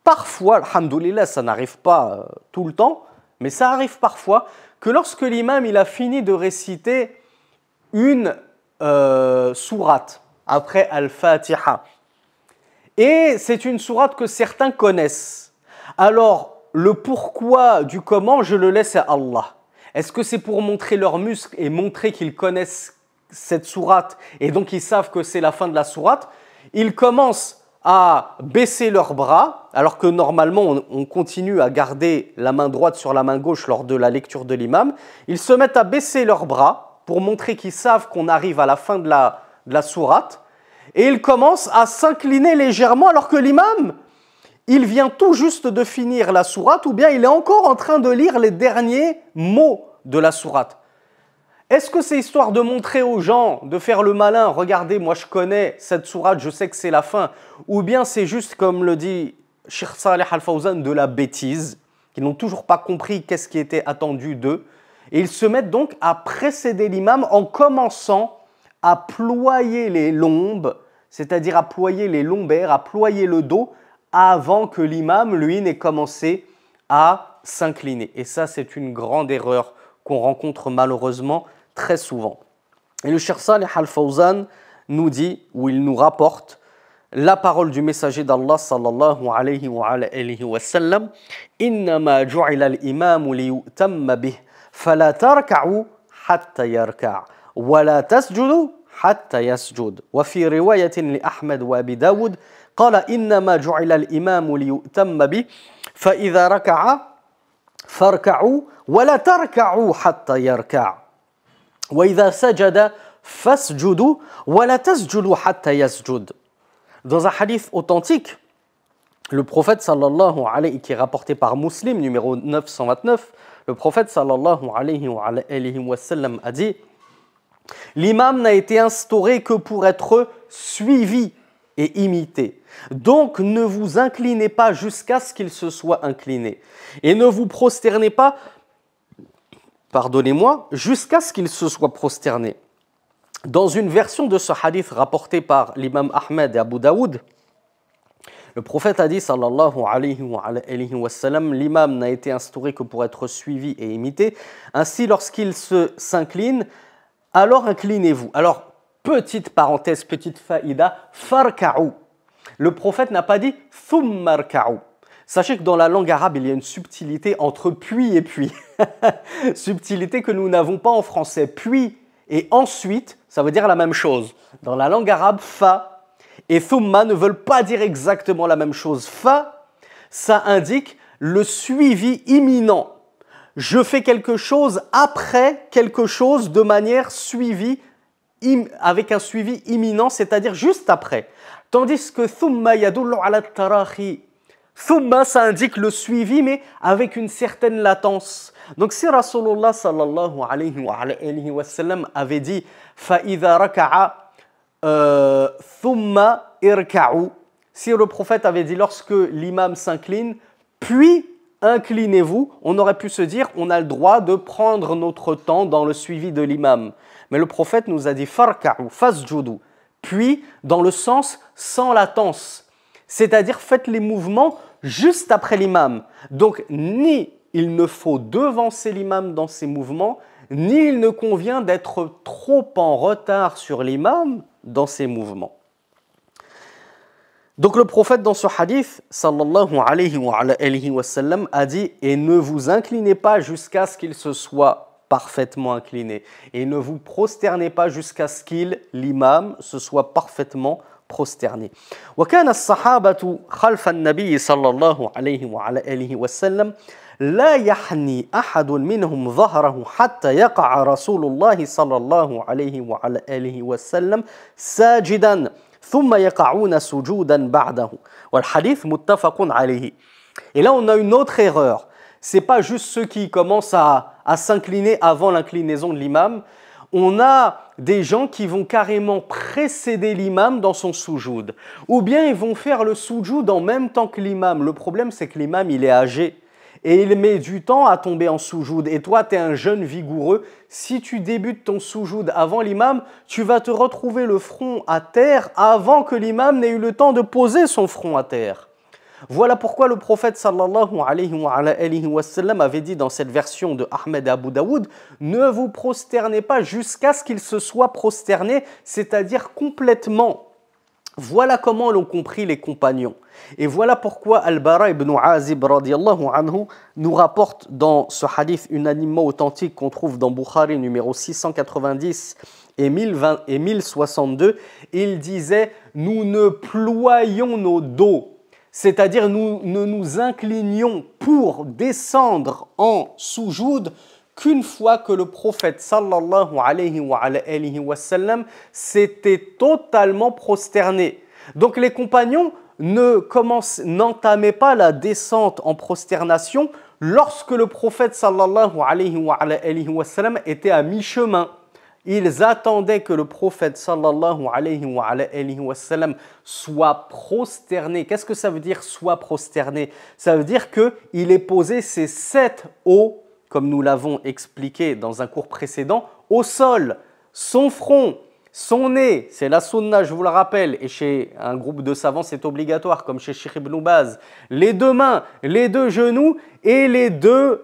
parfois, alhamdoulilah, ça n'arrive pas tout le temps, mais ça arrive parfois que lorsque l'imam il a fini de réciter une sourate après Al-Fatiha, et c'est une sourate que certains connaissent, alors le pourquoi du comment, je le laisse à Allah. Est-ce que c'est pour montrer leurs muscles et montrer qu'ils connaissent cette sourate et donc ils savent que c'est la fin de la sourate? Ils commencent à baisser leurs bras alors que normalement on continue à garder la main droite sur la main gauche lors de la lecture de l'imam. Ils se mettent à baisser leurs bras pour montrer qu'ils savent qu'on arrive à la fin de la sourate et ils commencent à s'incliner légèrement alors que l'imam, il vient tout juste de finir la sourate ou bien il est encore en train de lire les derniers mots de la sourate. Est-ce que c'est histoire de montrer aux gens, de faire le malin, regardez, moi je connais cette sourate, je sais que c'est la fin, ou bien c'est juste, comme le dit Cheikh Saleh Al-Fawzan, de la bêtise, qu'ils n'ont toujours pas compris qu'est-ce qui était attendu d'eux, et ils se mettent donc à précéder l'imam en commençant à ployer les lombes, c'est-à-dire à ployer les lombaires, à ployer le dos, avant que l'imam, lui, n'ait commencé à s'incliner. Et ça, c'est une grande erreur qu'on rencontre malheureusement très souvent. Et le Cheikh Saleh Al-Fawzan nous dit, ou il nous rapporte, la parole du messager d'Allah sallallahu alayhi wa sallam, « Innama ju'ila al-imamu liyu'tamma bih, fala tarka'u hatta yarka' wa la tasjudu حتى يسجد وفي رواية لأحمد وأبي داود قال إنما جعل الإمام ليؤتم به فإذا ركع فاركعوا ولا تركعوا حتى يركع وإذا سجد فاسجدوا ولا تسجدوا حتى يسجد. Dans un hadith authentique, le prophète sallallahu alayhi, qui est rapporté par Muslim, numéro 929, le prophète sallallahu alayhi wa sallam a dit: l'imam n'a été instauré que pour être suivi et imité. Donc ne vous inclinez pas jusqu'à ce qu'il se soit incliné. Et ne vous prosternez pas, pardonnez-moi, jusqu'à ce qu'il se soit prosterné. Dans une version de ce hadith rapporté par l'imam Ahmed et Abu Daoud, le prophète a dit, sallallahu alayhi wa sallam, l'imam n'a été instauré que pour être suivi et imité. Ainsi, lorsqu'il s'incline, alors inclinez-vous. Alors, petite parenthèse, petite faïda, farka'u. Le prophète n'a pas dit thumma rka'u. Sachez que dans la langue arabe, il y a une subtilité entre puis et puis. Subtilité que nous n'avons pas en français. Puis et ensuite, ça veut dire la même chose. Dans la langue arabe, fa et thumma ne veulent pas dire exactement la même chose. Fa, ça indique le suivi imminent. Je fais quelque chose après quelque chose de manière suivie, avec un suivi imminent, c'est-à-dire juste après. Tandis que thumma yadullu ala tarahi. Thumma, ça indique le suivi, mais avec une certaine latence. Donc si Rasulullah sallallahu alayhi wa sallam avait dit fa idha raka'a thumma irka'u, si le prophète avait dit lorsque l'imam s'incline, puis inclinez-vous, on aurait pu se dire on a le droit de prendre notre temps dans le suivi de l'imam. Mais le prophète nous a dit farka'u, fasjudu, puis dans le sens sans latence, c'est-à-dire faites les mouvements juste après l'imam. Donc ni il ne faut devancer l'imam dans ses mouvements, ni il ne convient d'être trop en retard sur l'imam dans ses mouvements. Donc le prophète dans ce hadith, sallallahu alayhi wa sallam, a dit « Et ne vous inclinez pas jusqu'à ce qu'il se soit parfaitement incliné. Et ne vous prosternez pas jusqu'à ce qu'il, l'imam, se soit parfaitement prosterné. » وكان الصحابة خلف النبي صلى الله عليه وسلم لا يحني أحد منهم ظهره حتى يقع رسول الله صلى الله عليه وسلم ساجدا ثم يقعون سجودا بعده والحديث متفق عليه. Et là on a une autre erreur. C'est pas juste ceux qui commencent à s'incliner avant l'inclinaison de l'imam. On a des gens qui vont carrément précéder l'imam dans son soujoud. Ou bien ils vont faire le soujoud en même temps que l'imam. Le problème c'est que l'imam il est âgé. Et il met du temps à tomber en soujoud. Et toi, tu es un jeune vigoureux. Si tu débutes ton soujoud avant l'imam, tu vas te retrouver le front à terre avant que l'imam n'ait eu le temps de poser son front à terre. Voilà pourquoi le prophète sallallahu alayhi wa sallam avait dit dans cette version de Ahmed et Abu Daoud, ne vous prosternez pas jusqu'à ce qu'il se soit prosterné, c'est-à-dire complètement. Voilà comment l'ont compris les compagnons. Et voilà pourquoi Al-Bara ibn Azib radiyallahu anhu nous rapporte dans ce hadith unanimement authentique qu'on trouve dans Bukhari numéro 690 et 1062. Il disait « Nous ne ployons nos dos ». C'est-à-dire nous ne nous inclinions pour descendre en soujoud qu'une fois que le prophète sallallahu alayhi wa sallam s'était totalement prosterné. Donc les compagnons n'entamaient pas la descente en prosternation lorsque le prophète sallallahu alayhi wa sallam était à mi-chemin. Ils attendaient que le prophète sallallahu alayhi wa sallam soit prosterné. Qu'est-ce que ça veut dire soit prosterné? Ça veut dire qu'il ait posé ses 7 os, comme nous l'avons expliqué dans un cours précédent, au sol, son front, son nez, c'est la sunna, je vous le rappelle, et chez un groupe de savants c'est obligatoire, comme chez Cheikh Ibn Baz, les 2 mains, les 2 genoux et les deux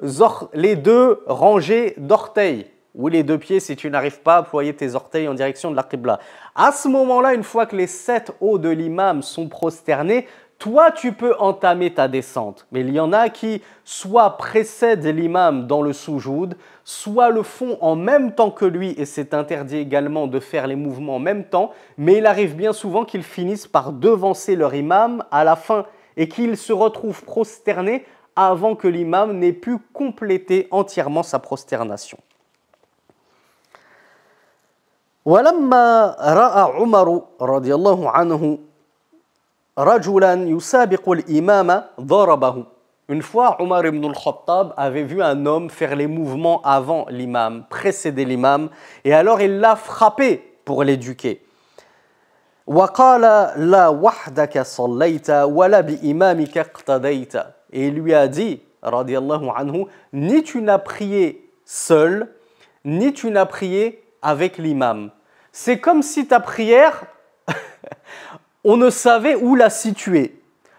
rangées d'orteils. Ou les 2 pieds si tu n'arrives pas à ployer tes orteils en direction de la Qibla. À ce moment-là, une fois que les 7 os de l'imam sont prosternés, toi tu peux entamer ta descente. Mais il y en a qui soit précèdent l'imam dans le soujoud, soit le font en même temps que lui, et c'est interdit également de faire les mouvements en même temps, mais il arrive bien souvent qu'ils finissent par devancer leur imam à la fin et qu'ils se retrouvent prosternés avant que l'imam n'ait pu compléter entièrement sa prosternation. ولما رأى عمر رضي الله عنه رجلا يسابق الإمام ضربه. Une fois, Omar ibn al-Khattab avait vu un homme faire les mouvements avant l'imam, précéder l'imam, et alors il l'a frappé pour l'éduquer. وقال لا وحدك صليت ولا بإمامك اقتديت. Et il lui a dit, radiyallahu anhu, ni tu n'as prié seul, ni tu n'as prié avec l'imam. C'est comme si ta prière, on ne savait où la situer.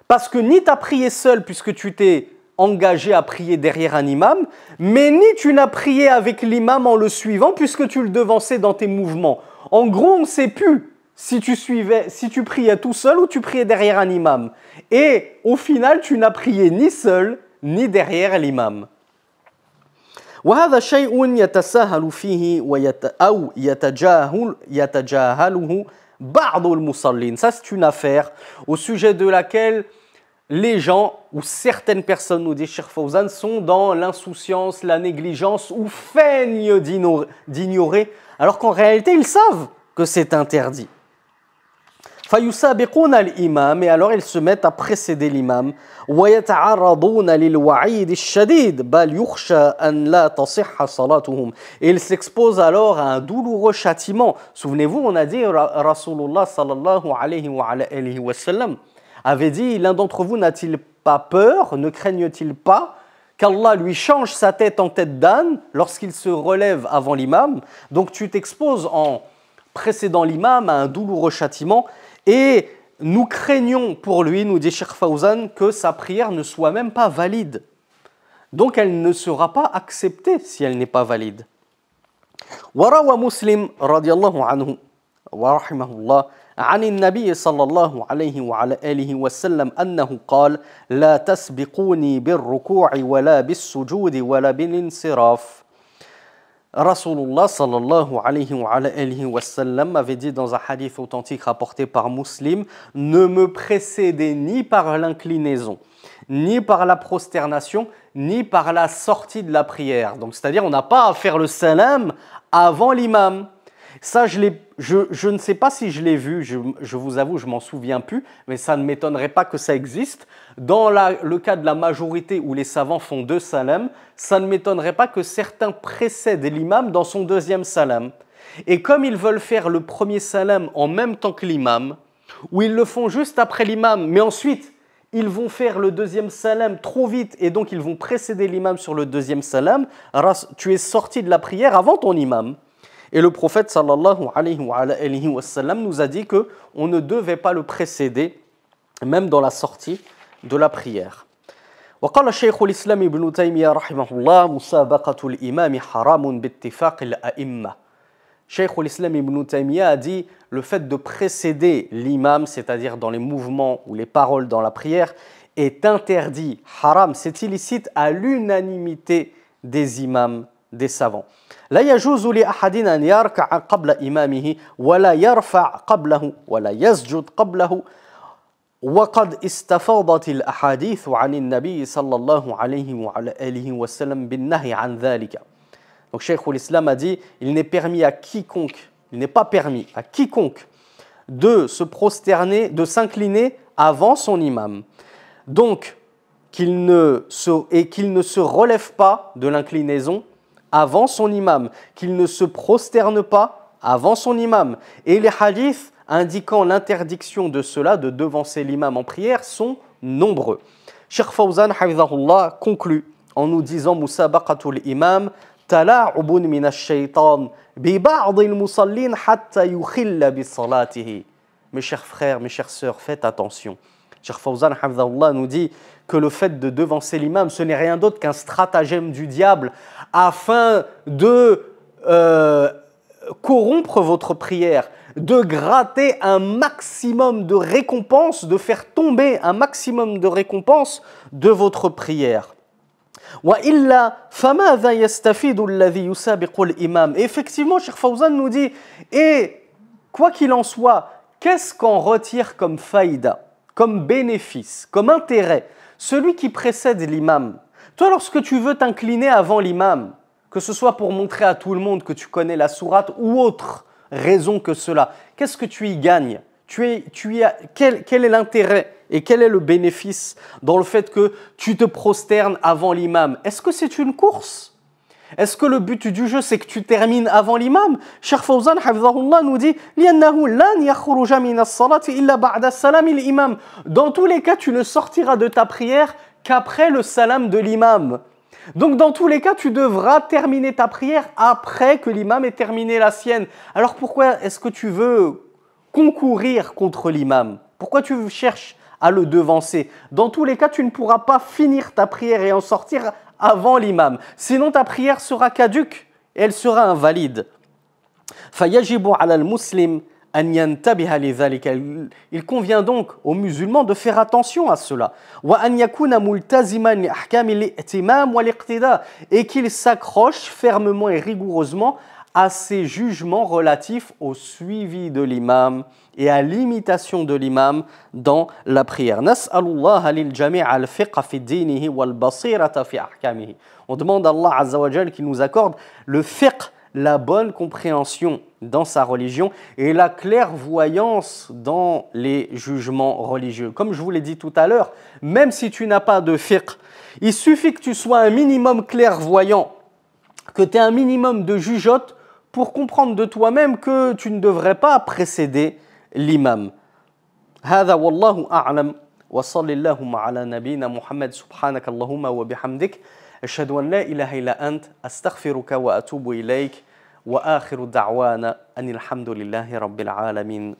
Parce que ni tu as prié seul puisque tu t'es engagé à prier derrière un imam, mais ni tu n'as prié avec l'imam en le suivant puisque tu le devançais dans tes mouvements. En gros, on ne sait plus si tu priais tout seul ou tu priais derrière un imam. Et au final, tu n'as prié ni seul ni derrière l'imam. وهذا شيء يتساهل فيه أو يتجاهله بعض المصلين. Ça, c'est une affaire au sujet de laquelle les gens ou certaines personnes, nous dit Cheikh Fawzan, sont dans l'insouciance, la négligence ou feignent d'ignorer, alors qu'en réalité, ils savent que c'est interdit. فيسابقون الإمام, et alors ils se mettent à précéder l'imam. ويتعرضون للوعيد الشديد بل يخشى أن لا تصح صلاتهم. Et ils s'exposent alors à un douloureux châtiment. Souvenez-vous, on a dit, Rasulullah sallallahu alayhi wa sallam avait dit, l'un d'entre vous n'a-t-il pas peur, ne craigne-t-il pas qu'Allah lui change sa tête en tête d'âne lorsqu'il se relève avant l'imam? Donc tu t'exposes en précédant l'imam à un douloureux châtiment. Et nous craignons pour lui, nous dit Cheikh Fawzan, que sa prière ne soit même pas valide. Donc elle ne sera pas acceptée si elle n'est pas valide. وروى مسلم رضي الله عنه ورحمه الله عن النبي صلى الله عليه وعلى آله وسلم أنه قال لا تسبقوني بالركوع ولا بالسجود ولا بالانصراف. Rasulullah sallallahu alayhi wa sallam avait dit dans un hadith authentique rapporté par Muslim, ne me précédez ni par l'inclinaison, ni par la prosternation, ni par la sortie de la prière. Donc c'est-à-dire on n'a pas à faire le salam avant l'imam. Ça, je ne sais pas si je l'ai vu, je vous avoue, je m'en souviens plus, mais ça ne m'étonnerait pas que ça existe. Dans le cas de la majorité où les savants font deux salams, ça ne m'étonnerait pas que certains précèdent l'imam dans son deuxième salam. Et comme ils veulent faire le premier salam en même temps que l'imam, ou ils le font juste après l'imam, mais ensuite ils vont faire le deuxième salam trop vite et donc ils vont précéder l'imam sur le deuxième salam, tu es sorti de la prière avant ton imam. Et le prophète sallallahu alayhi wa sallam nous a dit qu'on ne devait pas le précéder, même dans la sortie de la prière. وقال شيخ الإسلام ابن تيمية رحمه الله مسابقة الإمام حرام باتفاق الأئمة. Cheikh al-Islam ibn Taymiyyah a dit le fait de précéder l'imam, c'est-à-dire dans les mouvements ou les paroles dans la prière, est interdit, haram, c'est illicite à l'unanimité des imams, des savants. لا يجوز لأحد أن يركع قبل إمامه ولا يرفع قبله ولا يسجد قبله وقد استفاضت الأحاديث عن النبي صلى الله عليه وعلى آله وسلم بالنهي عن ذلك. Donc Cheikh al-Islam a dit il n'est permis à quiconque, il n'est pas permis à quiconque de se prosterner, de s'incliner avant son imam. Donc qu'il ne se relève pas de l'inclinaison avant son imam, qu'il ne se prosterne pas avant son imam. Et les hadiths indiquant l'interdiction de cela, de devancer l'imam en prière, sont nombreux. Cheikh Fawzan hafidhahullah conclut en nous disant musabaqatul imam tala'ubun min ash-shaytan bi ba'd al-musallin hatta yukhilla bi salatihi. Mes chers frères, mes chères sœurs, faites attention. Cheikh Fawzan hafidhahullah nous dit que le fait de devancer l'imam, ce n'est rien d'autre qu'un stratagème du diable afin de corrompre votre prière, de gratter un maximum de récompenses, de faire tomber un maximum de récompenses de votre prière. وإلا فماذا يستفيد الذي يسابق الإمام. Et effectivement, Cheikh Fawzan nous dit, et quoi qu'il en soit, qu'est-ce qu'en retire comme faïda, comme bénéfice, comme intérêt, celui qui précède l'imam? Toi, lorsque tu veux t'incliner avant l'imam, que ce soit pour montrer à tout le monde que tu connais la sourate ou autre raison que cela, qu'est-ce que tu y gagnes? Quel est l'intérêt et quel est le bénéfice dans le fait que tu te prosternes avant l'imam? Est-ce que c'est une course? Est-ce que le but du jeu, c'est que tu termines avant l'imam? Cheikh Fawzan, hafidhahullah, nous dit dans tous les cas, tu ne sortiras de ta prière qu'après le salam de l'imam. Donc dans tous les cas, tu devras terminer ta prière après que l'imam ait terminé la sienne. Alors pourquoi est-ce que tu veux concourir contre l'imam? Pourquoi tu cherches à le devancer? Dans tous les cas, tu ne pourras pas finir ta prière et en sortir avant l'imam. Sinon, ta prière sera caduque et elle sera invalide. فَيَجِبُ عَلَى الْمُسْلِمِ أَنْ يَنْتَبِهَ لِذَلِكَ. Il convient donc aux musulmans de faire attention à cela. وَأَنْ يَكُونَ مُلْتَزِمًا لِأَحْكَامِ الِائْتِمَامِ وَالِاقْتِدَاءِ. Et qu'il s'accroche fermement et rigoureusement à ces jugements relatifs au suivi de l'imam et à l'imitation de l'imam dans la prière. Nas'alullah lil jami' al-fiqh fi dinihi wal basirata fi ahkamihi. On demande à Allah Azza wa Jal qu'il nous accorde le fiqh, la bonne compréhension dans sa religion et la clairvoyance dans les jugements religieux. Comme je vous l'ai dit tout à l'heure, même si tu n'as pas de fiqh, il suffit que tu sois un minimum clairvoyant, que tu aies un minimum de jugeote pour comprendre de toi-même que tu ne devrais pas précéder l'imam. هذا والله أعلم وصلى اللهم على نبينا محمد سبحانك اللهم وبحمدك أشهد أن لا إله إلا أنت أستغفرك وأتوب إليك وآخر دعوانا أن الحمد لله رب العالمين.